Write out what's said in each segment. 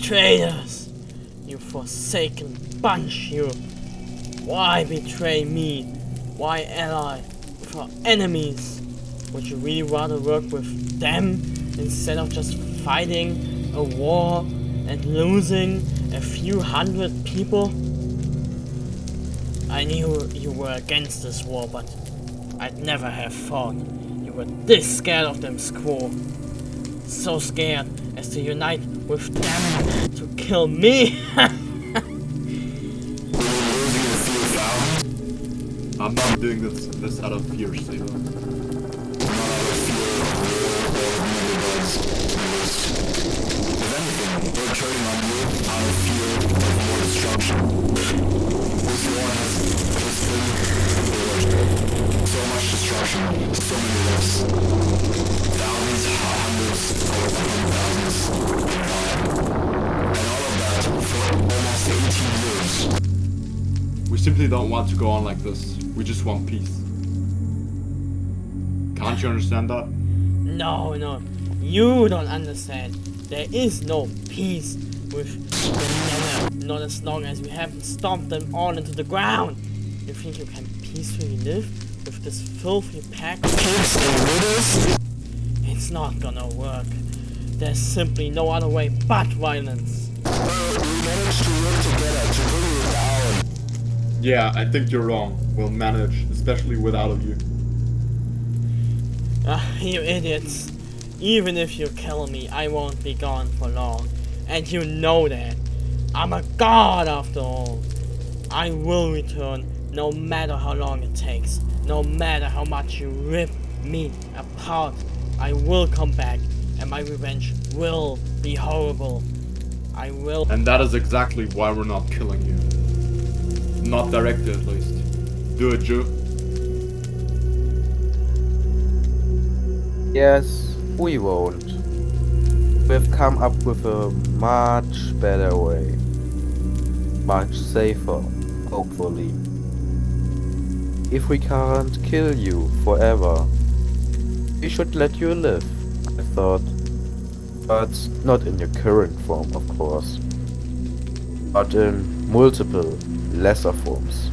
Traitors! You forsaken bunch, you! Why betray me? Why ally with our enemies? Would you really rather work with them instead of just fighting a war and losing a few hundred people? I knew you were against this war, but I'd never have thought you were this scared of them, Squo. So scared as to unite with them to kill me. I'm not doing this out of fear, Slio. If anything, we're turning on you out of fear of more destruction. This war has been illogical. So much destruction, so many lives. Thousands, hundreds, over 100,000 and all of that for almost 18 years. We simply don't want to go on like this. We just want peace. Can't you understand that? No, you don't understand. There is no peace with the Nether, not as long as we haven't stomped them all into the ground. You think you can peacefully live with this filthy pack of kids? It's not gonna work. There's simply no other way but violence. We managed to work together to bring you down. Yeah, I think you're wrong. We'll manage, especially without you. You idiots. Even if you kill me, I won't be gone for long. And you know that. I'm a god after all. I will return no matter how long it takes. No matter how much you rip me apart. I will come back and my revenge will be horrible. I will. And that is exactly why we're not killing you. Not directly, at least. Do it, Jew. Yes, we won't. We've come up with a much better way. Much safer, hopefully. If we can't kill you forever, we should let you live, I thought. But not in your current form, of course. But in multiple, lesser forms.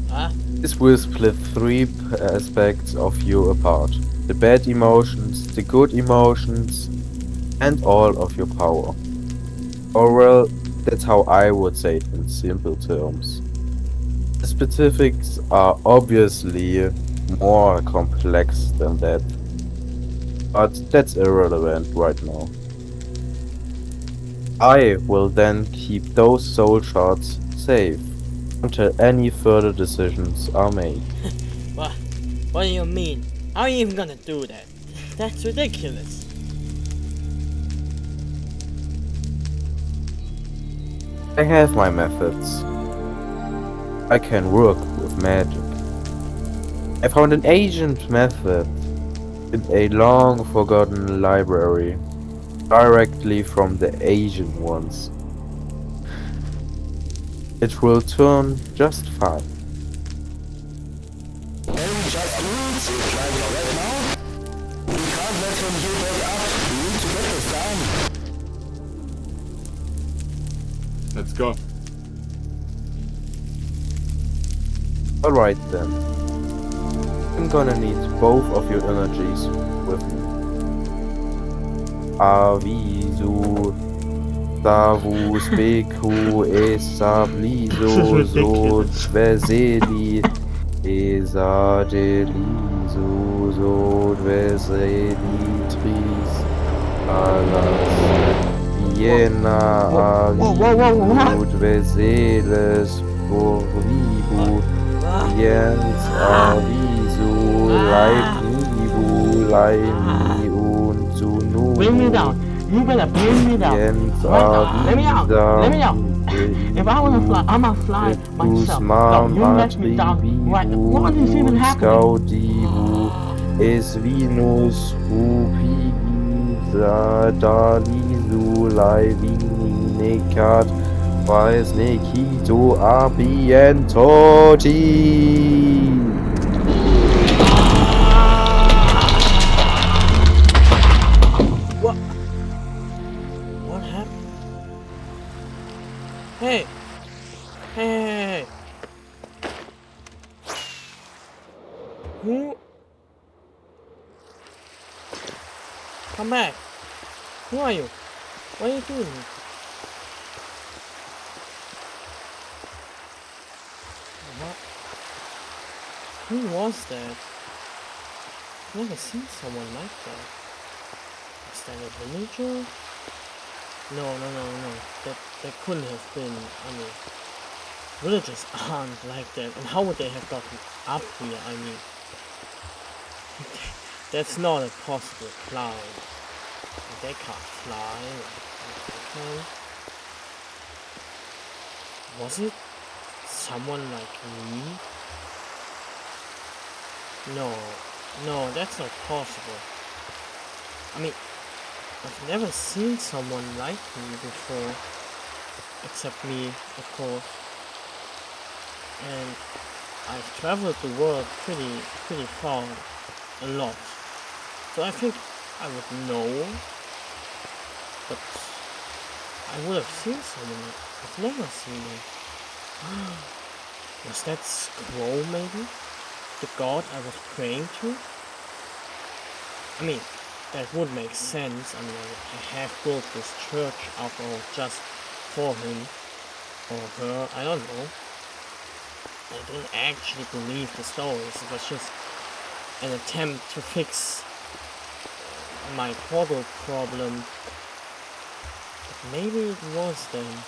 Huh? This will split three aspects of you apart. The bad emotions, the good emotions, and all of your power. Or well, that's how I would say it in simple terms. The specifics are obviously more complex than that. But that's irrelevant right now. I will then keep those soul shards safe until any further decisions are made. What do you mean? How are you even gonna do that? That's ridiculous. I have my methods. I can work with magic. I found an ancient method in a long forgotten library, directly from the ancient ones. It will turn just fine. Can we just lose like right now? We can't let him heal back up. We need to get this down. Let's go. Alright then. I'm gonna need both of your energies with me. Avisu, Davus, Beku, Esabliso, Sod, Veseli, Esadelisu, Sod, Veseli, Tris, Alas, Iena, Avivud, Veseles, Borlibu, Jens, Avisu, Leibnibu, Leimi und Sunu. Bring me down. You better bring me down. Jens, Let me out. Let me out. If I wanna fly, I'ma fly myself. No, you let me down. Right. What is even happening? Scaudibu, Esvinus, Rupigisa, Dalisu, Laivini, Nekat, Weiß, Nekito, Abientoti. What happened? Who? Come back. Who are you? What are you doing here? What? Who was that? I've never seen someone like that. Is that a villager? No. That couldn't have been. I mean, villagers aren't like that. And how would they have gotten up here? I mean, that's not a possible cloud. They can't fly. Okay. Was it someone like me? No, that's not possible. I mean, I've never seen someone like me before, except me, of course. And I've traveled the world pretty far, a lot. So I think I would know, but I would have seen someone. I've never seen him. Was that Squo maybe? The god I was praying to? I mean, that would make sense. I mean, I have built this church after all just for him or her. I don't know. I didn't actually believe the stories. It was just an attempt to fix my portal problem. But maybe it was then.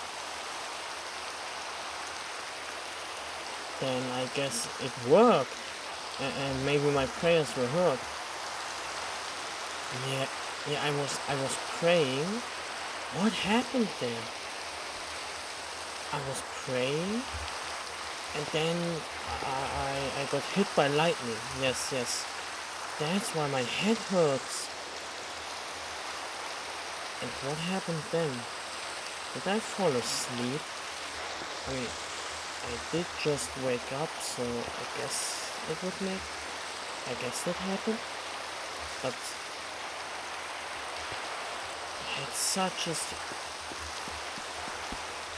Then I guess it worked. And maybe my prayers were heard. Yeah, I was praying. What happened there? I was praying, and then I got hit by lightning. Yes. That's why my head hurts. And what happened then? Did I fall asleep? I mean, I did just wake up, so I guess it would make... I guess that happened. But... it's such a...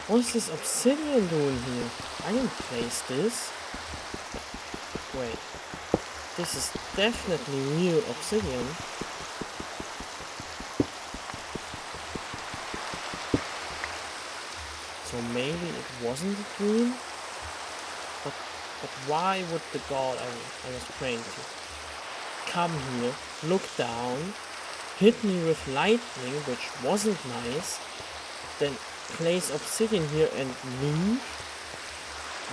What is this obsidian doing here? I didn't place this. Wait. This is definitely real obsidian. So maybe it wasn't a dream? But why would the god I was praying to come here, look down, hit me with lightning, which wasn't nice, then place obsidian here and leave?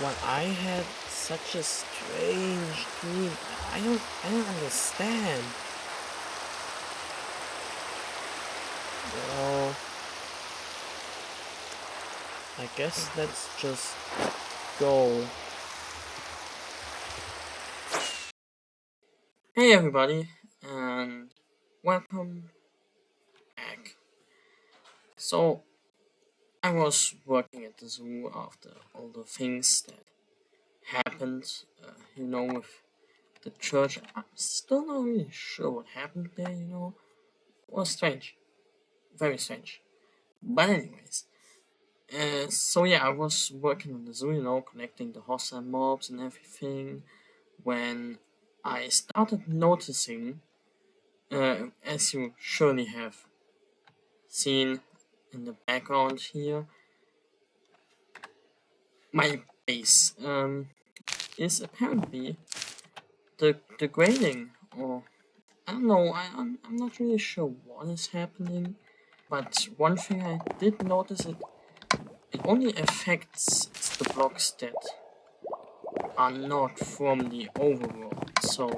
While I had such a strange dream. I don't understand. Well, I guess let's just go. Hey everybody, and welcome back. So, I was working at the zoo after all the things that happened, with the church. I'm still not really sure what happened there, It was strange. Very strange. But anyways, so yeah, I was working on the zoo, connecting the hostile mobs and everything, when I started noticing, as you surely have seen in the background here, my base is apparently degrading, or I don't know, I'm not really sure what is happening, but one thing I did notice, it only affects the blocks that are not from the overworld, so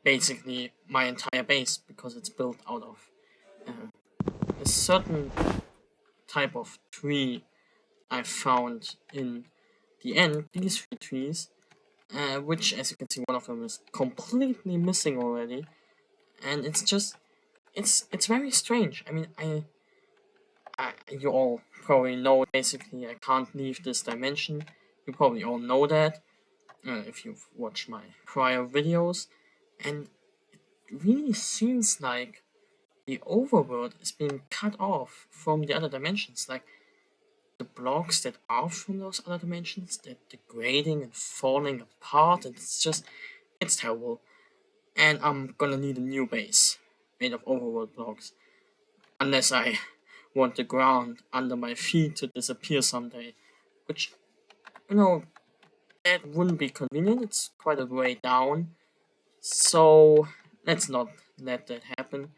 basically my entire base, because it's built out of a certain type of tree I found in the end, these three trees, which, as you can see, one of them is completely missing already, and it's just, it's very strange. I mean, you all probably know, basically, I can't leave this dimension. You probably all know that, if you've watched my prior videos, and it really seems like the overworld is being cut off from the other dimensions. Like, the blocks that are from those other dimensions, they're degrading and falling apart, and it's terrible. And I'm gonna need a new base made of overworld blocks. Unless I want the ground under my feet to disappear someday. Which, you know, that wouldn't be convenient. It's quite a way down. So let's not let that happen.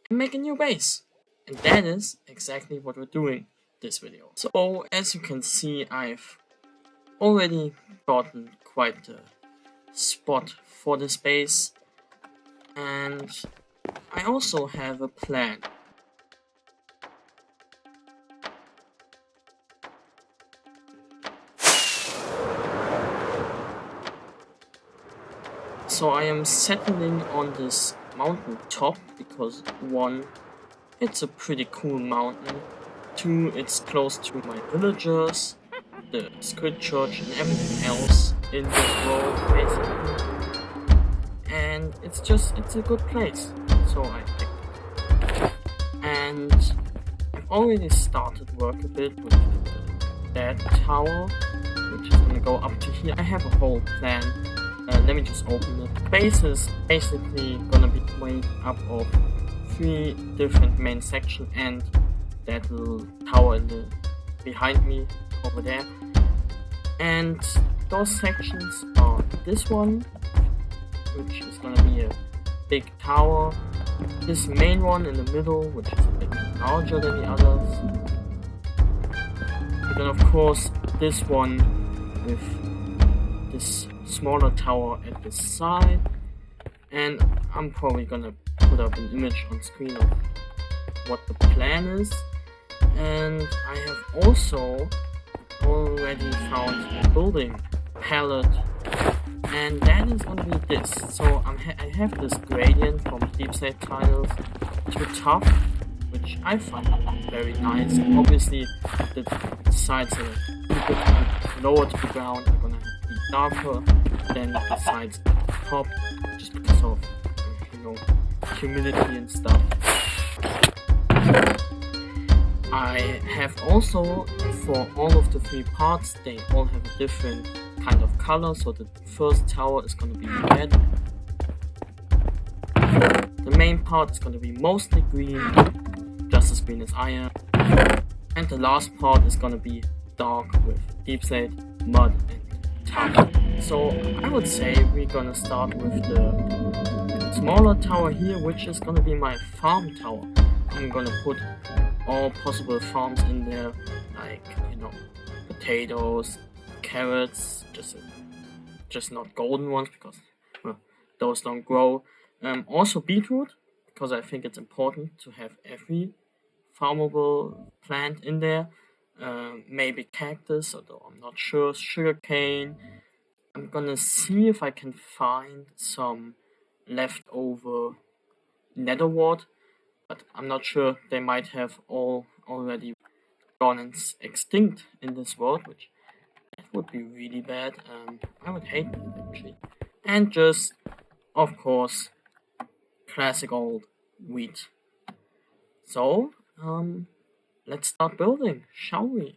And make a new base. And that is exactly what we're doing this video. So as you can see, I've already gotten quite a spot for this base. And I also have a plan. So I am settling on this mountain top because 1, it's a pretty cool mountain, 2, it's close to my villagers, the Squid Church and everything else in this world basically, and it's a good place, so I picked it. And I've already started work a bit with that tower, which is gonna go up to here. I have a whole plan. Let me just open it. The base is basically gonna be made up of 3 different main sections and that little tower behind me over there. And those sections are this one, which is gonna be a big tower. This main one in the middle, which is a bit larger than the others. And then of course this one with this smaller tower at the side, and I'm probably gonna put up an image on screen of what the plan is. And I have also already found a building palette, and that is gonna be this. So I have this gradient from deep-set tiles to top, which I find very nice. Obviously the sides are a bit lower to the ground are gonna be darker than the sides at the top, just because of, you know, humidity and stuff. I have also, for all of the 3 parts, they all have a different kind of color. So the first tower is going to be red, the main part is going to be mostly green, just as green as I am, and the last part is going to be dark with deep slate, mud and top. So I would say we're gonna start with the smaller tower here, which is gonna be my farm tower. I'm gonna put all possible farms in there, like, you know, potatoes, carrots, just not golden ones because, well, those don't grow. Also beetroot, because I think it's important to have every farmable plant in there. Maybe cactus, although I'm not sure. Sugarcane. I'm gonna see if I can find some leftover nether wart, but I'm not sure. They might have all already gone extinct in this world, which that would be really bad. I would hate that actually. And just, of course, classic old wheat. So, let's start building, shall we?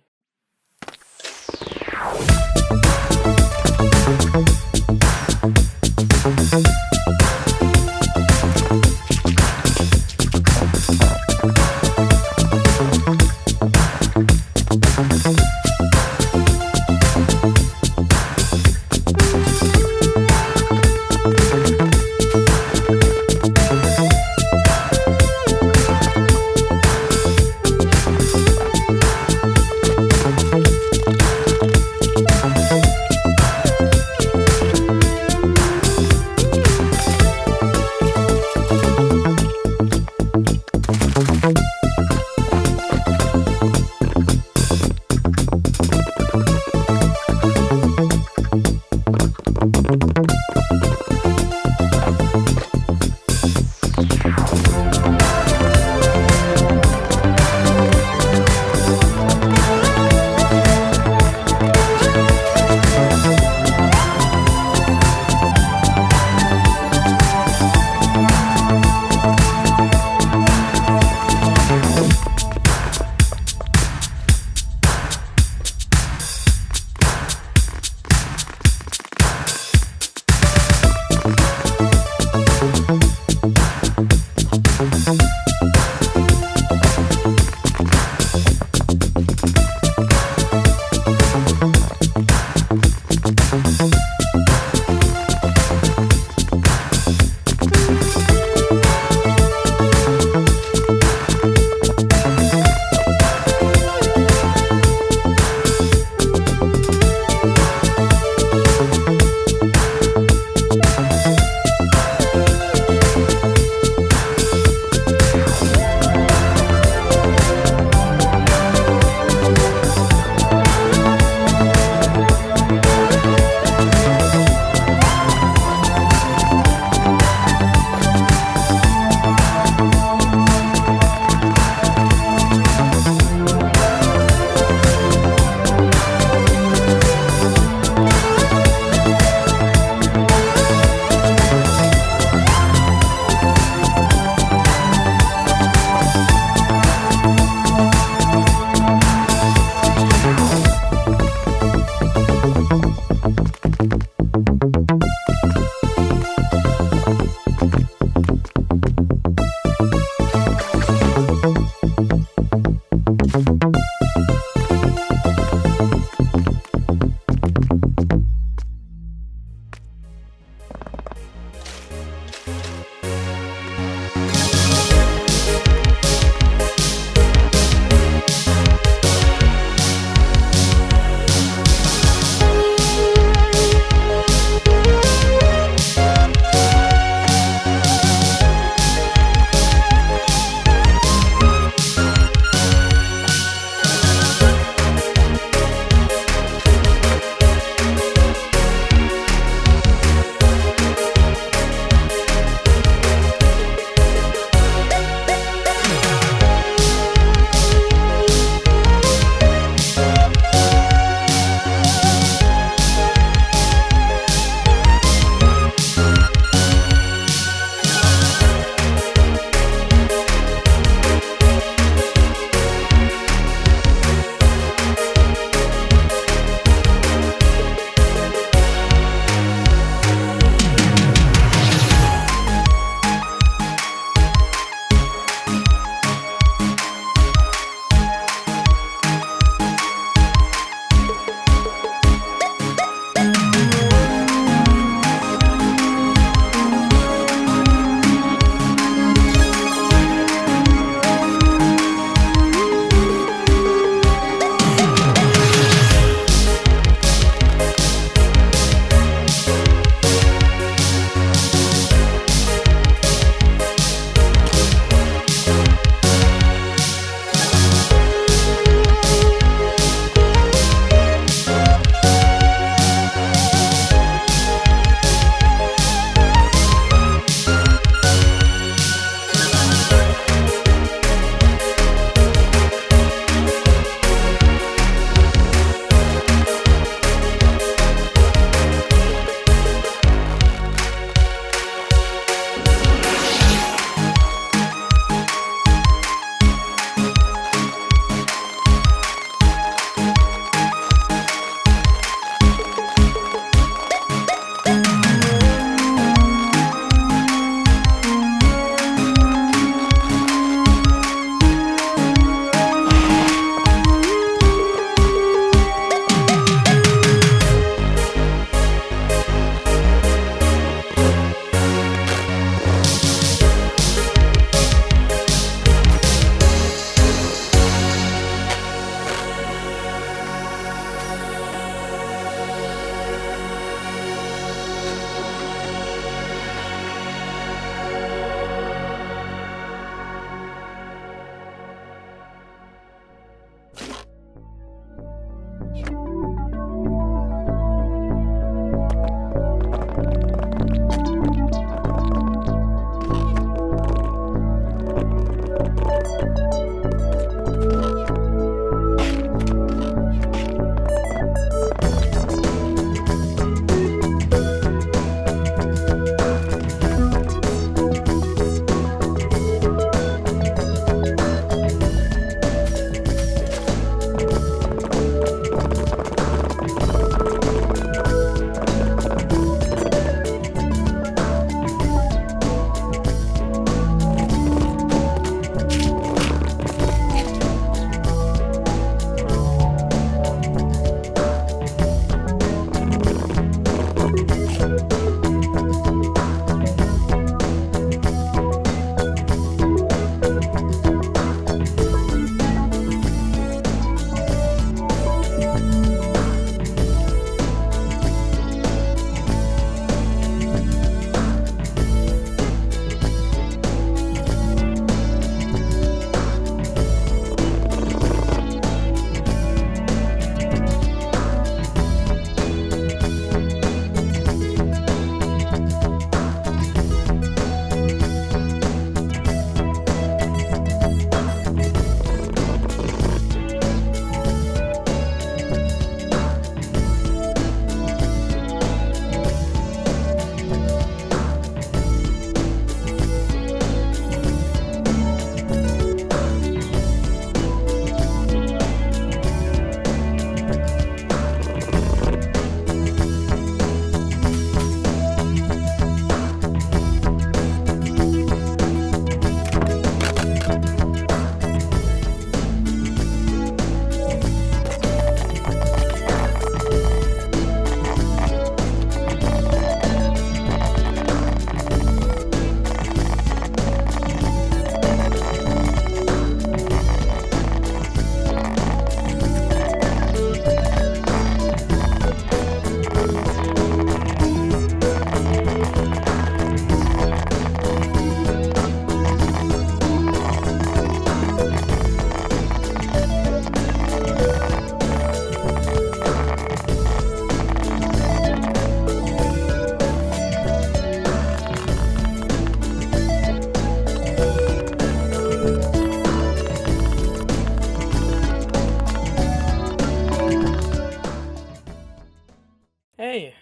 Okay,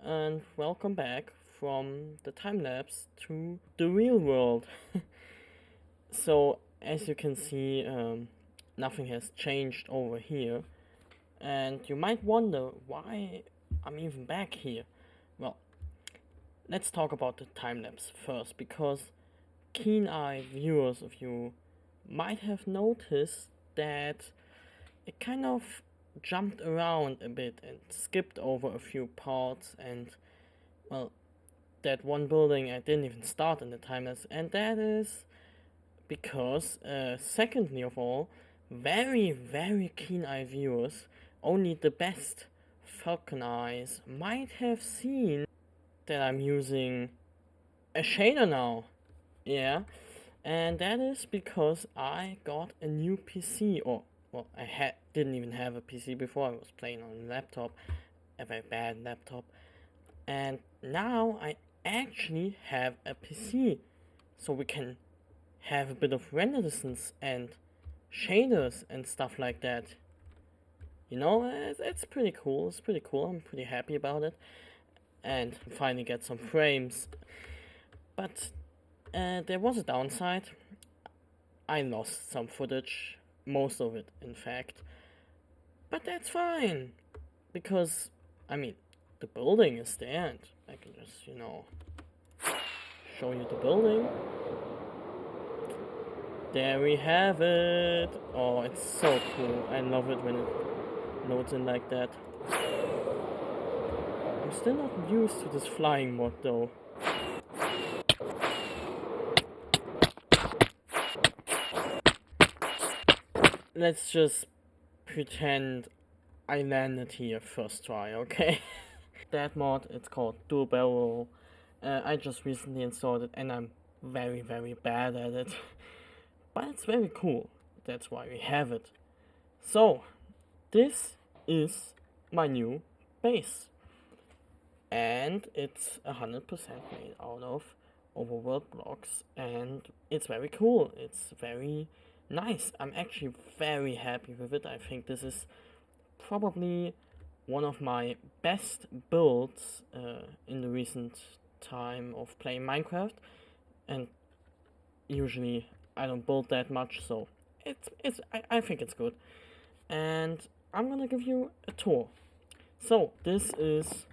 and welcome back from the time lapse to the real world. So, as you can see, nothing has changed over here, and you might wonder why I'm even back here. Well, let's talk about the time lapse first, because keen-eyed viewers of you might have noticed that it kind of jumped around a bit and skipped over a few parts, and well, that one building I didn't even start in the timelapse, and that is because secondly of all, very keen-eye viewers, only the best falcon eyes might have seen that I'm using a shader now. Yeah, and that is because I got a new PC, or well, I didn't even have a PC before. I was playing on a laptop, a very bad laptop, and now I actually have a PC, so we can have a bit of render distance and shaders and stuff like that. You know, it's pretty cool. It's pretty cool. I'm pretty happy about it, and finally get some frames. But there was a downside. I lost some footage. Most of it, in fact. But that's fine. Because, I mean, the building is there, and I can just, you know, show you the building. There we have it. Oh, it's so cool. I love it when it loads in like that. I'm still not used to this flying mod, though. Let's just pretend I landed here first try, okay? That mod, it's called Dual Barrel. I just recently installed it and I'm very bad at it. But it's very cool. That's why we have it. So, this is my new base. And it's 100% made out of overworld blocks. And it's very cool. It's very nice. I'm actually very happy with it. I think this is probably one of my best builds in the recent time of playing Minecraft, and usually I don't build that much, so I think it's good. And I'm gonna give you a tour. So this is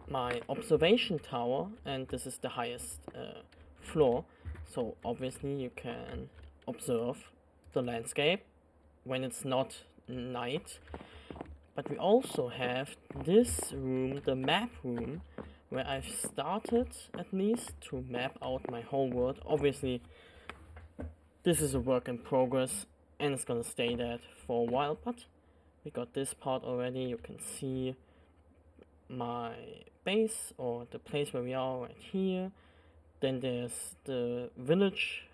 my observation tower, and this is the highest floor, so obviously you can observe the landscape when it's not night. But we also have this room, the map room, where I've started at least to map out my whole world. Obviously this is a work in progress and it's gonna stay that for a while, but we got this part already. You can see my base, or the place where we are right here. Then there's the village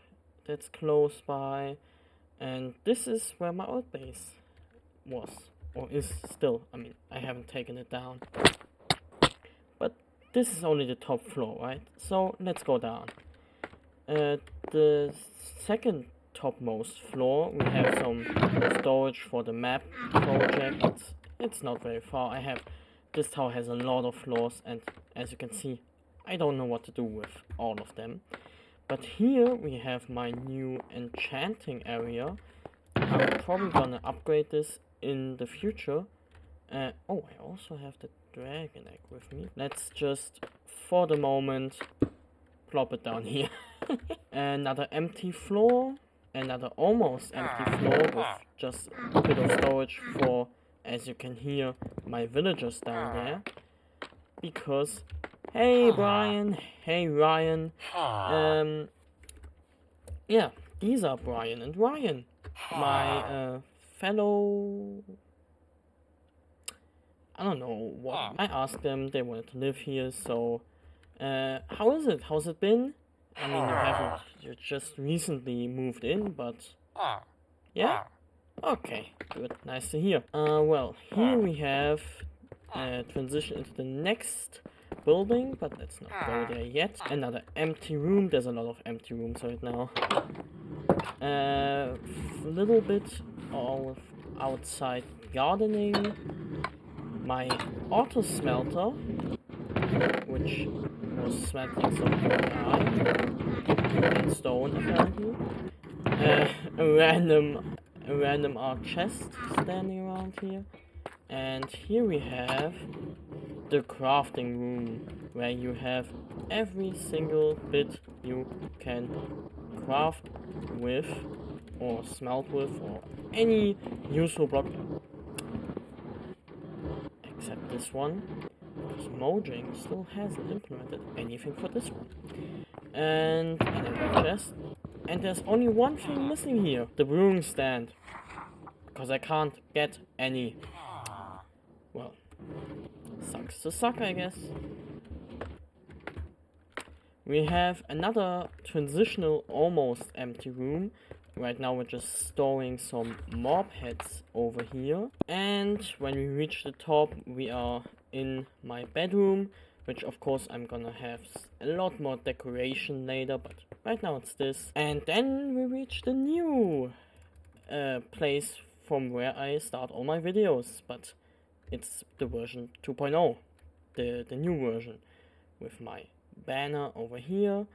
that's close by, and this is where my old base was, or is still. I mean, I haven't taken it down, but this is only the top floor, right? So let's go down. The second topmost floor, we have some storage for the map project. It's not very far. This tower has a lot of floors, and as you can see, I don't know what to do with all of them. But here we have my new enchanting area. I'm probably gonna upgrade this in the future. Oh, I also have the dragon egg with me. Let's just, for the moment, plop it down here. Another empty floor. Another almost empty floor with just a bit of storage for, as you can hear, my villagers down there. Because, hey Brian, hey Ryan, yeah, these are Brian and Ryan, my fellow, I don't know what, I asked them, they wanted to live here, so, how is it? How's it been? I mean, you just recently moved in, but, yeah? Okay, good, nice to hear. Well, here we have transition into the next building, but let's not go there yet. Another empty room. There's a lot of empty rooms right now. A little bit of outside gardening. my auto smelter, which was smelting some iron and stone apparently. A random art chest standing around here, and here we have the crafting room, where you have every single bit you can craft with or smelt with or any useful block, except this one, because Mojo still hasn't implemented anything for this one. And another chest. And there's only one thing missing here, the brewing stand, because I can't get any. Well, sucks to suck, I guess. We have another transitional, almost empty room. Right now we're just storing some mob heads over here. And when we reach the top, we are in my bedroom, which of course I'm gonna have a lot more decoration later, but right now it's this. And then we reach the new place from where I start all my videos, but it's the version 2.0, the new version, with my banner over here,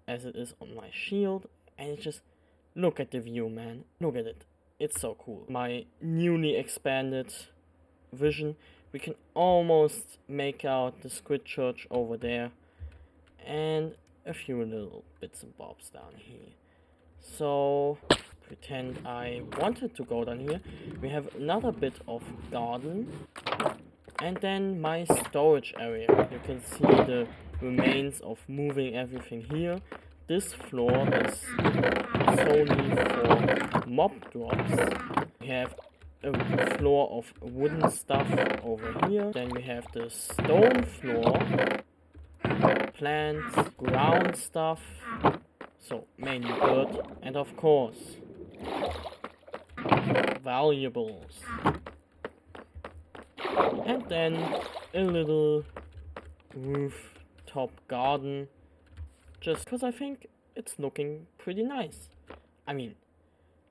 as it is on my shield, and it's just, look at the view, man, look at it, it's so cool. My newly expanded vision, we can almost make out the Squid Church over there, and a few little bits and bobs down here. So, pretend I wanted to go down here. We have another bit of garden, and then my storage area. You can see the remains of moving everything here. This floor is solely for mob drops. We have a floor of wooden stuff over here. Then we have the stone floor, plants, ground stuff, so mainly dirt, and of course valuables. And then a little rooftop garden, just because I think it's looking pretty nice. I mean,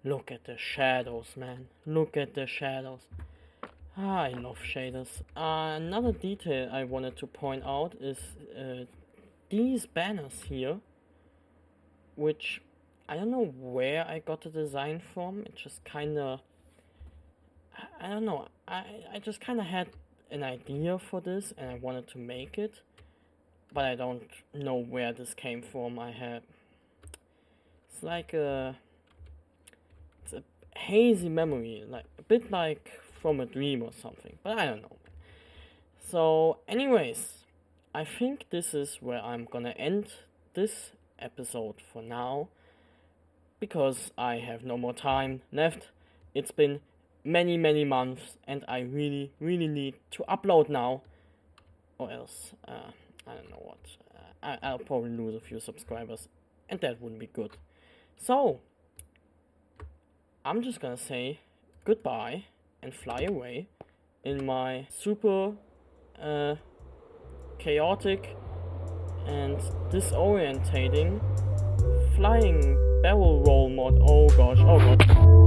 look at the shadows, man. Look at the shadows. I love shaders. Another detail I wanted to point out is these banners here, which I don't know where I got the design from. It just kinda, I don't know, I just kinda had an idea for this and I wanted to make it, but I don't know where this came from. It's like it's a hazy memory, like a bit like from a dream or something, but I don't know. So anyways, I think this is where I'm gonna end this episode for now, because I have no more time left. It's been many months and I really need to upload now, or else I don't know what, I'll probably lose a few subscribers and that wouldn't be good. So I'm just gonna say goodbye and fly away in my super chaotic and disorientating flying barrel roll mod. Oh gosh, oh god.